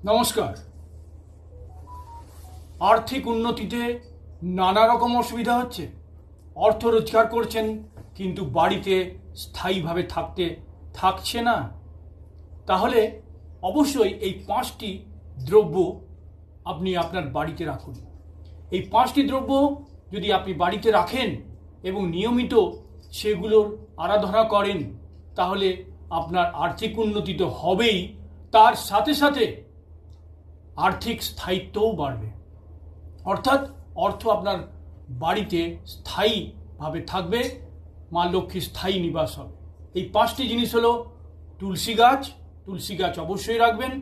নমস্কার। আর্থিক উন্নতিতে নানা রকম অসুবিধা হচ্ছে। অর্থ রোজগার করছেন কিন্তু বাড়িতে স্থায়ীভাবে থাকছে না। তাহলে অবশ্যই এই 5টি দ্রব্য আপনি আপনার বাড়িতে রাখুন। এই 5টি দ্রব্য যদি আপনি বাড়িতে রাখেন এবং নিয়মিত সেগুলোর আরাধনা করেন তাহলে আপনার আর্থিক উন্নতি তো হবেই, তার সাথে সাথে আর্থিক স্থায়িত্বও বাড়বে। অর্থাৎ অর্থ আপনার বাড়িতে স্থায়ীভাবে থাকবে, মা লক্ষ্মীর স্থায়ী নিবাস হবে। এই 5টি জিনিস হলো তুলসী গাছ অবশ্যই রাখবেন,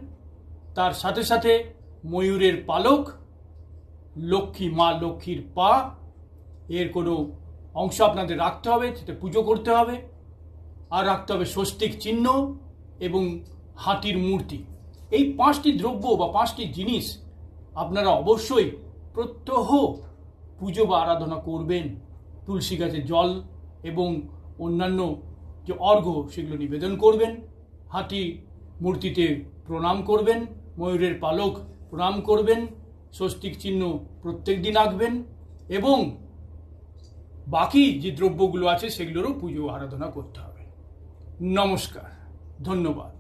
তার সাথে সাথে ময়ূরের পালক, মা লক্ষ্মীর পা, এর কোনো অংশ আপনাদের রাখতে হবে, সেটা পুজো করতে হবে। আর রাখতে হবে স্বস্তিক চিহ্ন এবং হাতির মূর্তি। এই 5টি দ্রব্য বা 5টি জিনিস আপনারা অবশ্যই প্রত্যহ পুজো বা আরাধনা করবেন। তুলসী গাছে জল এবং অন্যান্য যে অর্ঘ্য সেগুলো নিবেদন করবেন, হাতি মূর্তিতে প্রণাম করবেন, ময়ূরের পালক প্রণাম করবেন, স্বস্তিক চিহ্ন প্রত্যেক দিন আঁকবেন এবং বাকি যে দ্রব্যগুলো আছে সেগুলোরও পুজো আরাধনা করতে হবে। নমস্কার, ধন্যবাদ।